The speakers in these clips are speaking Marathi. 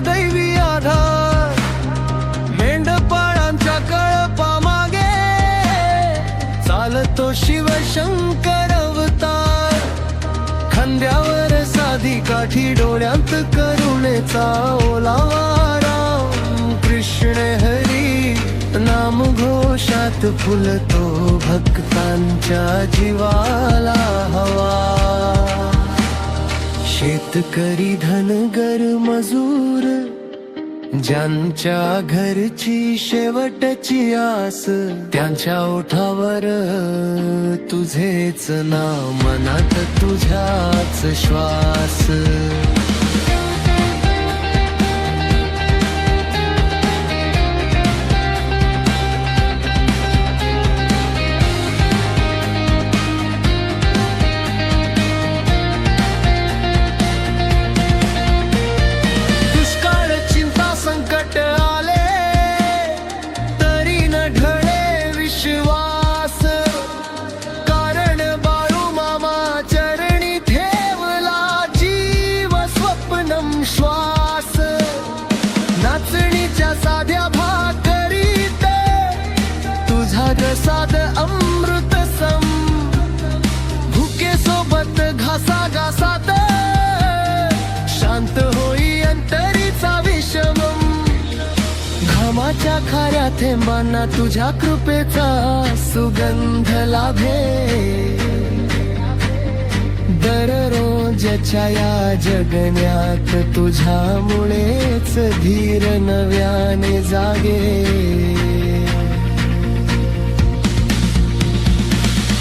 दैवी आधार, मेंढपाळांच्या कळपामागे चालतो शिवशंकर अवतार. खांद्यावर साधी काठी, डोळ्यात करुणेचा ओलावा. राम कृष्ण हरी नाम घोषात फुलतो भक्तांच्या जीवाला हवा. शेतकरी धनगर मजूर ज्यांच्या घरची शेवटची आस, त्यांच्या ओठावर तुझेच नाव, मनात तुझ्याच श्वास. नाचणीच्या साध्या भाकरीत तुझा प्रसाद अमृत सम, भुके सोबत घासा घासात शांत होई अंतरीचा विषमम. घामाच्या खाऱ्या थेंबांना तुझ्या कृपेचा सुगंध लाभे. दररोजच्या या जगण्यात तुझ्यामुळेच धीर नव्याने जागे.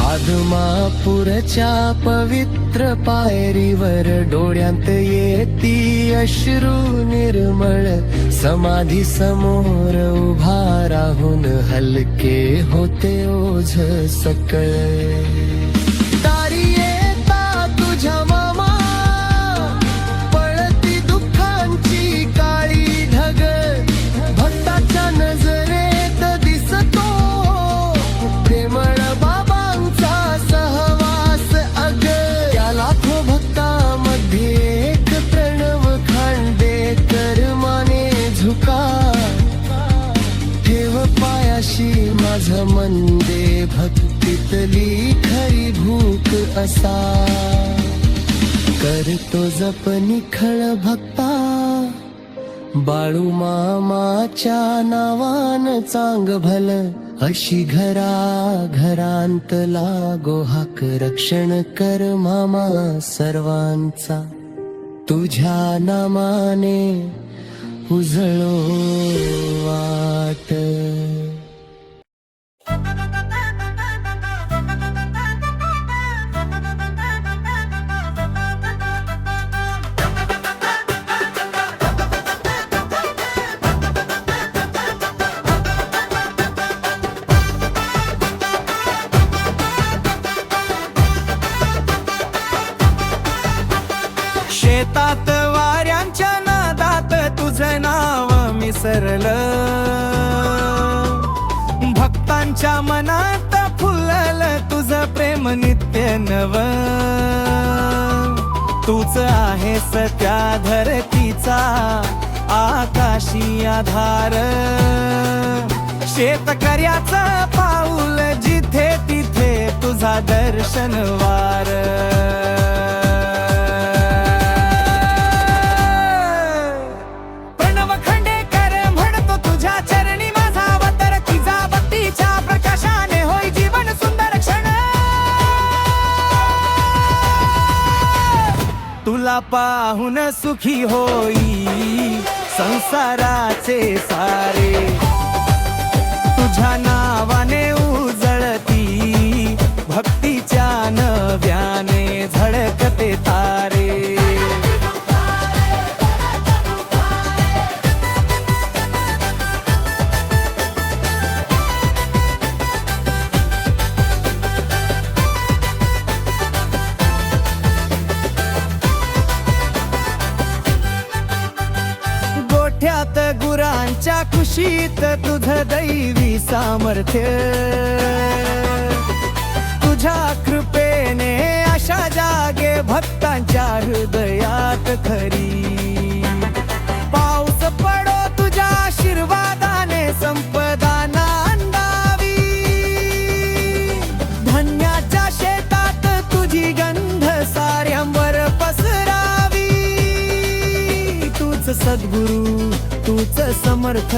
आदमापूरच्या पवित्र पायरीवर डोळ्यात येती अश्रू निर्मळ, समाधी समोर उभा राहून हलके होते ओझ सकळ. माझं मन दे भक्तीतली खरी भूक असा, करतो जप निखळ भक्ता. बाळू मामाच्या नावान चांग भल, अशी घरा घरांत लागो हाक. रक्षण कर मामा सर्वांचा, तुझ्या नामाने उजळो वाट. शेतात वाऱ्यांच्या नादात तुझं नाव मिसरलं, भक्तांच्या मनात फुललं तुझं प्रेम नित्य नव. तूच आहेस त्या धरतीचा आकाशी आधार, शेतकऱ्याचं पाऊल जिथे तिथे तुझा दर्शनवार. तुला पाहून सुखी होई संसाराचे सारे, तुझ्या नावाने उजळती भक्तीच्या नव्याने झळकते तारे. गोठ्यात गुरांच्या कुशीत तुझं दैवी सामर्थ्य, तुझ्या कृपेने अशा जागे भक्तांच्या हृदयात खरी. पाऊस संपदा नांदावी. धन्याच्या शेतात तुझी गंध साऱ्यांवर पसरावी. तूच सद्गुरु तूच समर्थ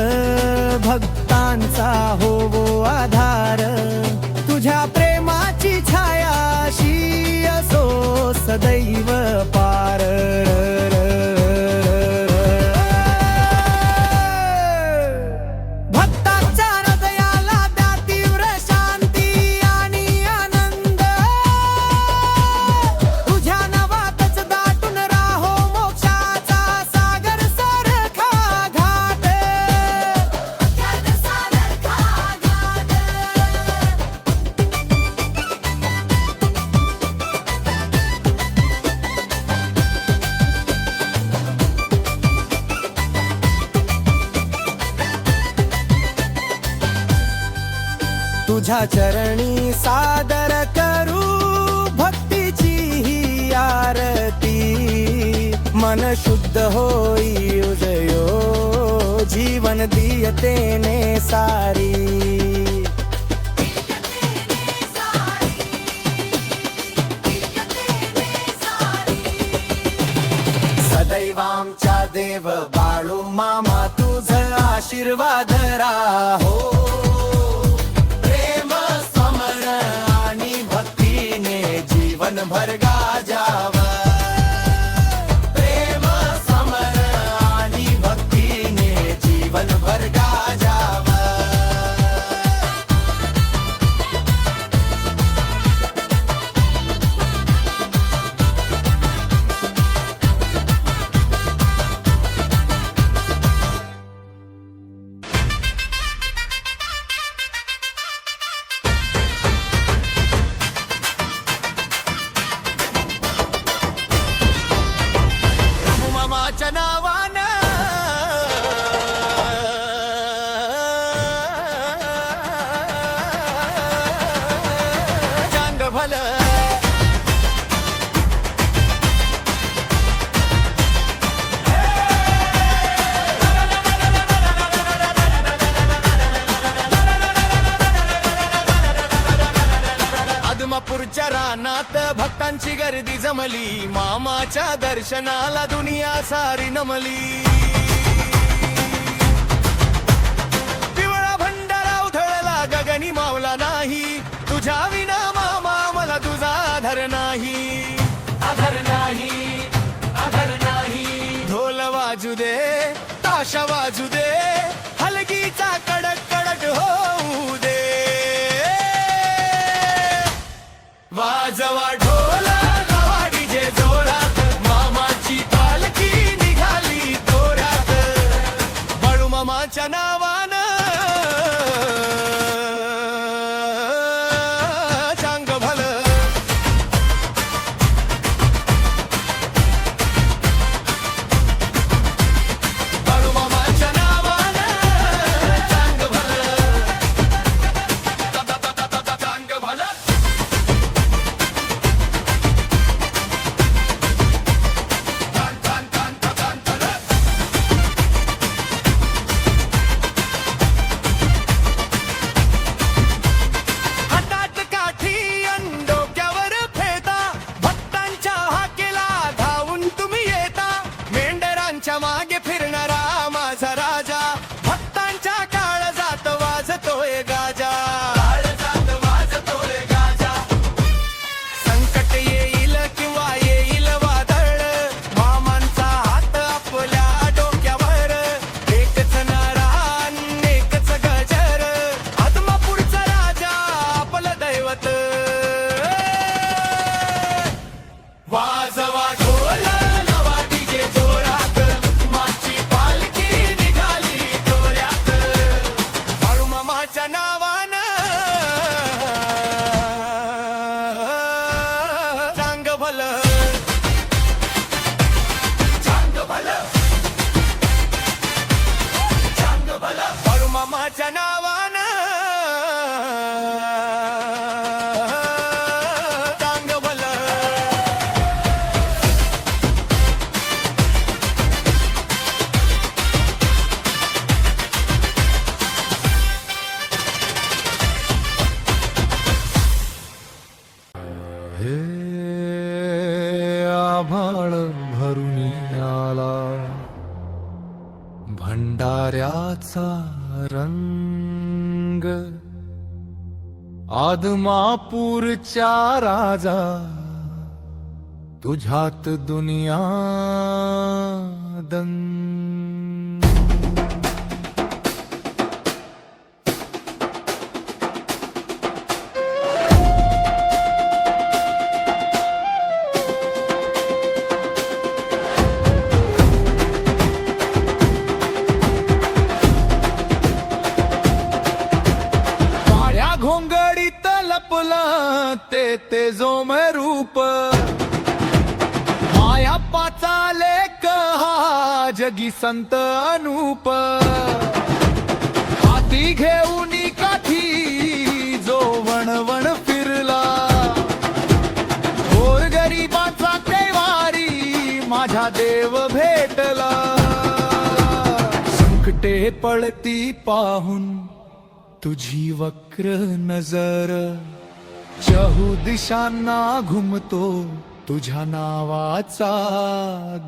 भक्तांचा होवो आधार. तुझ्या प्रेमाची छाया अशी असो सदैव पार. भक्तांच्या हृदयाला द्या तीव्र शांती आणि आनंद. तुझ्या नावातच दाटून राहो मोक्षाचा सागर सारखा घाट. तुझ्या चरणी सादर करू भक्तीची ही आरती. मन शुद्ध होई उजयो जीवन दियतेने सारी. सदैव आमच्या देव बाळू मामा तुझ आशीर्वाद राहो. भर गाजाव प्रेम समर आणि भक्तीने जीवन भर गाजाव. च्या नावानं चांग भलं. आदमापूरच्या रानात भक्तांची गर्दी जमली. मामाच्या दर्शनाला दुनिया सारी नमली. पिवळा भंडारा उधळला गगनी मावला नाही. तुझ्या विना मामा मला तुझा आधार नाही. आधार नाही आधार नाही. ढोल वाजू दे ताशा वाजू दे हलगीचा कडक कडक होऊ दे. वाजवा ढोला गावा डीजे जोरात. मामाची पालखी निघाली दोरात. बाळू मामाच्या नावानं चांग भलं. बाळू मामाच्या नावानं चांग भलं. चांग भलं. मागे फिरणारा माझा राजा. भक्तांच्या काळजात वाजतोय गाजा. काळजात वाजतोय गाजा. संकट येईल किंवा येईल वादळ. मामांचा हात आपल्या डोक्यावर. एकच नारायण एकच गजर. आदमापूरचा राजा आपलं दैवत. वाजवा ढोल नवा डीजे जोरात. च्या नावानं चांग भलं. चांग भलं. चांग भलं. बाळू मामाच्या नावानं चांग भलं. आभाळ भरून आला, भंडाऱ्याचा रंग आदमापूरच्या राजा, तुझ्यात दुनिया दंग. घोंगडीत लपलं ते जोम रूप, माया पाचाले हा जगी संत अनूप. हाती घेऊन काठी जो वणवण फिरला, गोर गरिबाचा कैवारी माझा देव भेटला. संकटे पळती पाहून तुझी वक्र नजर, चहू दिशांना घुमतो तुझ्या नावाचा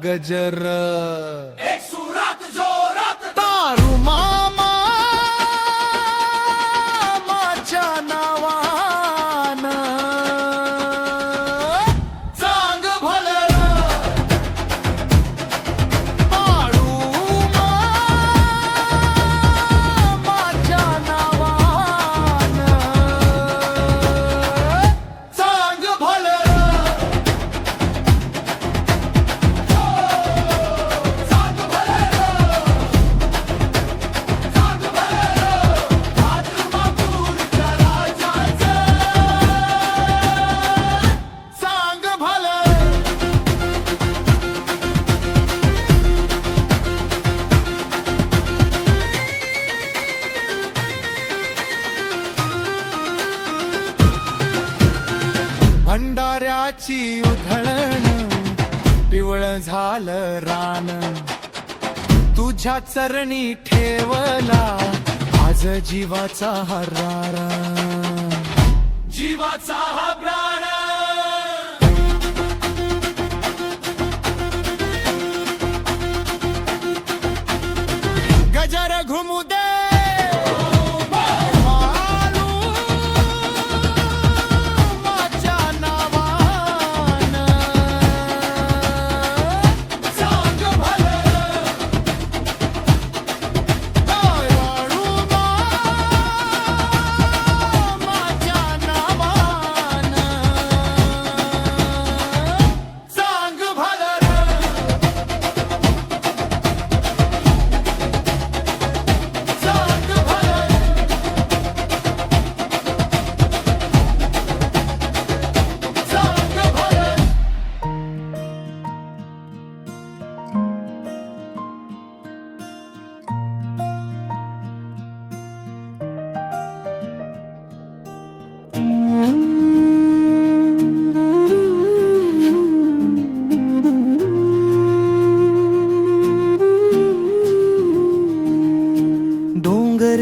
गजर. एक सुरात जोरात तारू मामा माझ्या नावानं, चांग भलं तारू माझ्या नावानं, चांग भलं भंडाऱ्याची उधळण पिवळ झालं रान, तुझ्या चरणी ठेवला आज जीवाचा हा रान, जीवाचा हा प्राण. गजर घुमू दे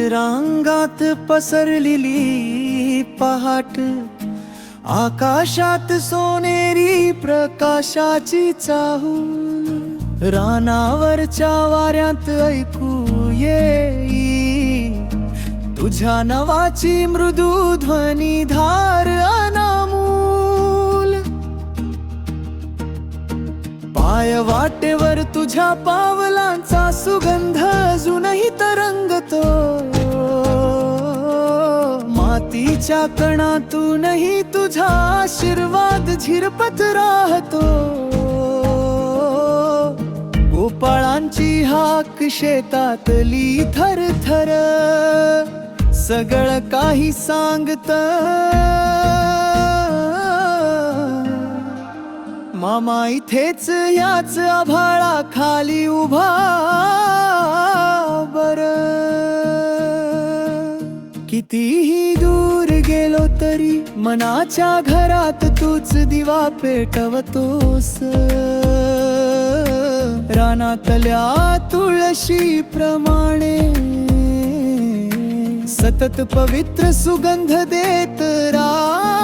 रांगात पसरलेली पहाट, आकाशात सोनेरी प्रकाशाची चाहूल, रानावरच्या वाऱ्यात ऐकू येई तुझ्या नवाची मृदू ध्वनी धार अनामूल. पाय वाटेवर तुझ्या पावलांचा सुगंध अजूनही तरंगतो, मातीच्या कणातूनही तुझा आशीर्वाद झिरपत राहतो. गोपाळांची हाक शेतातली थरथर सगळं काही सांगत, मामा इथेच याच आभाळा खाली उभा बर. कितीही दूर गेलो तरी मनाच्या घरात तूच दिवा पेटवतोस, रानातल्या तुळशी प्रमाणे सतत पवित्र सुगंध देत राहतोस.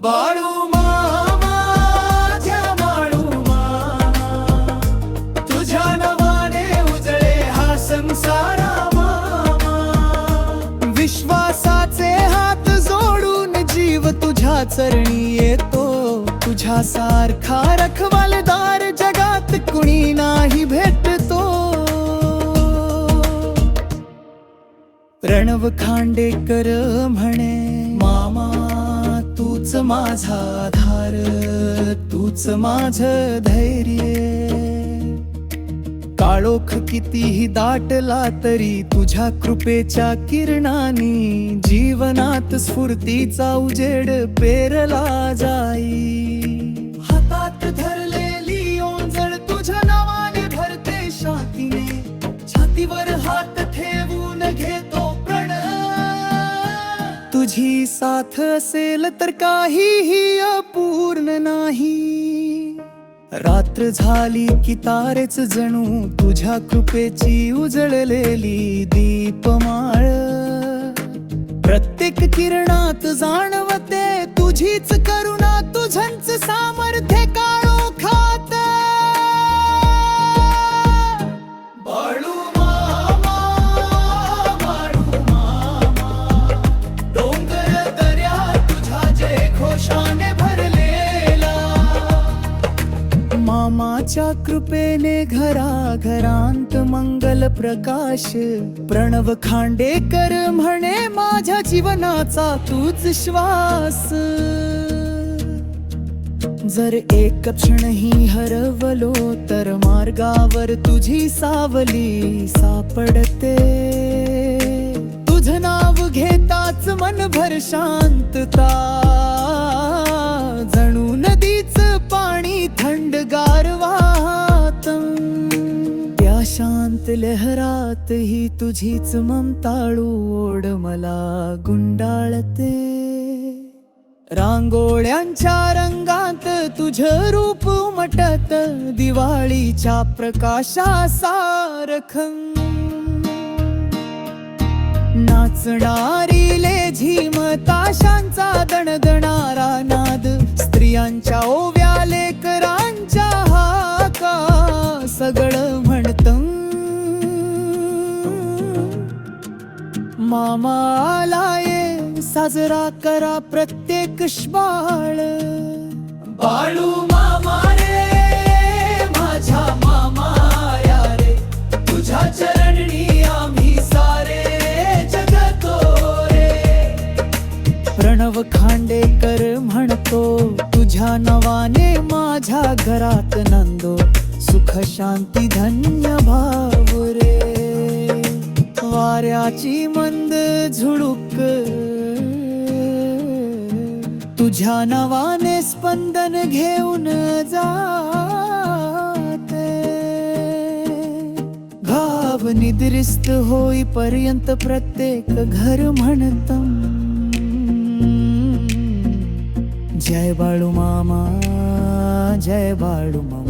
बाळू मामा माझ्या बाळू मामा, तुझ्या नावाने उजळे हा संसारा मामा. विश्वासाचे हात जोडून जीव तुझ्या चरणी येतो, तुझ्या सारखा रखवालदार जगात कुणी नाही भेटतो. प्रणव खांडेकर म्हणे, मामा तूच माझा आधार, तूच माझ धैर्य. काळोख कितीही दाटला तरी तुझ्या कृपेच्या किरणानी जीवनात स्फूर्तीचा उजेड पेरला जाई. हातात धरलेली ओंजळ तुझ्या नावाने भरते शांतीने, छातीवर हात ठेवून घेतो प्रण. तुझी साथ असेल तर काहीही अपूर्ण नाही. रात्र झाली की तारेच जणू तुझ्या कृपेची उजळलेली दीपमाळ. प्रत्येक किरणात जाणवते तुझीच करुणा, तुझंच सामर्थ्य काळोखात. बाळू मामा, बाळू मामा, डोंगर दर्या तुझ्या जय घोषाने भरलेला. मामाच्या कृपेने घराघरांत मंगल प्रकाश. प्रणव खांडेकर म्हणे, माझ्या जीवनाचा तूच श्वास. जर एक क्षणही हरवलो तर मार्गावर तुझी सावली सापडते. तुझं नाव घेताच मनभर शांतता, जणू नदीच पाणी थंडगार वाहतं. त्या शांत लहरात ही तुझीच ममताळू ओढ मला गुंडाळते. रांगोळ्यांच्या रंगात तुझं रूप उमटत, दिवाळीच्या प्रकाशासारखं. नाचणारी लेझीम ताशांचा दणदणारा नाद, स्त्रियांच्या ओव्या लेकरांच्या हाका, सगळं म्हणतं मामा आलाय, साजरा करा प्रत्येक श्वाळ. बाळू मामा रे माझ्या मामा या रे, तुझ्या चरणी आम्ही सारे जगतो रे. प्रणव खांडेकर म्हणतो, तुझ्या नावाने माझ्या घरात नंदो, सुख शांती धन्य भाव रे. वाऱ्याची मंद झुळूक तुझ्या नावाने स्पंदन घेऊन जाते. घाव निद्रिस्त होईपर्यंत प्रत्येक घर म्हणतं, जय बाळू मामा, जय बाळू मामा.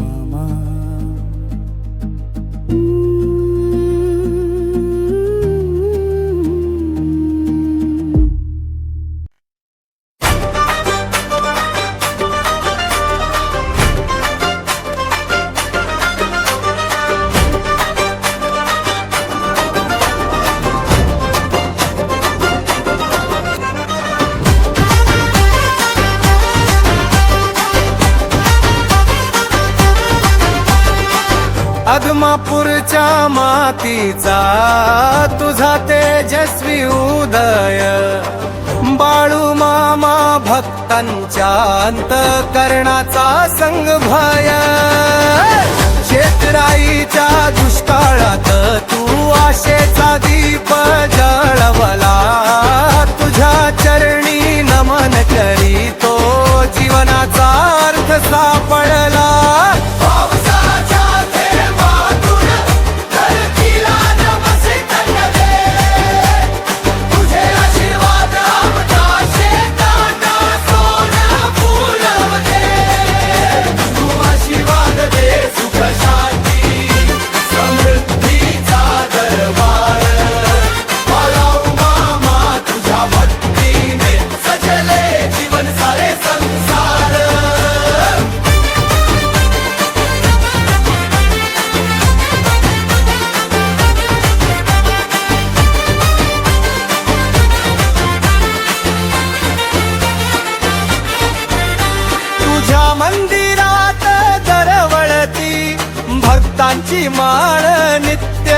आदमापूरच्या मातीचा तुझा तेजस्वी उदय. बाळू मामा भक्तांच्या अंतकरणाचा संगभय. शेतराईच्या दुष्काळात तू आशेचा दीप जळवला. तुझ्या चरणी नमन करीतो, जीवनाचा अर्थ सापडला. भक्तांची माळ नित्य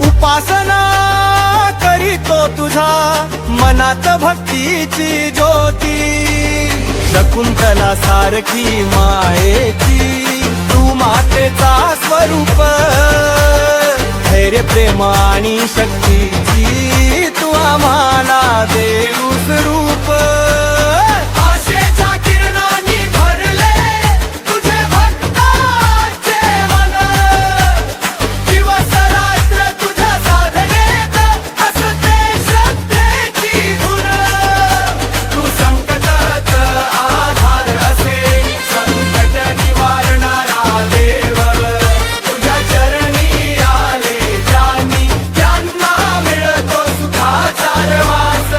उपासना करीतो तुझा मनात भक्तीची ज्योती शकुंतला सारखी मायेची तू मातेचा स्वरूप धैर्य प्रेम आणि शक्तीची तू आम्हाला देऊस रूप आशेच्या किरणांनी भरले तुझे भक्तांचे मन दिवस रात्र तुझ्या साधनेत असते श्रद्धेची धुन तू संकटात आधार असे संकट निवारणारा देव तुझ्या चरणी आले ज्यांनी त्यांना मिळतो सुखाचा वास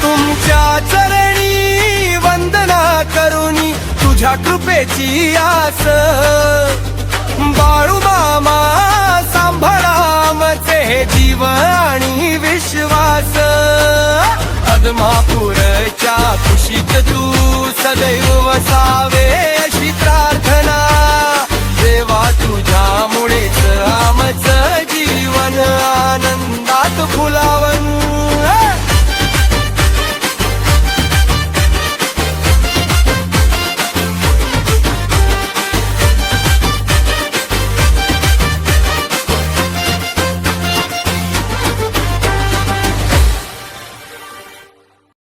तुमच्या चरणी वंदना करुनी तुझ्या कृपेची आस बाळू मामा सांभाळा आमचे जीव आणि विश्वास अदमापूरच्या खुशीत तू सदैव वसावे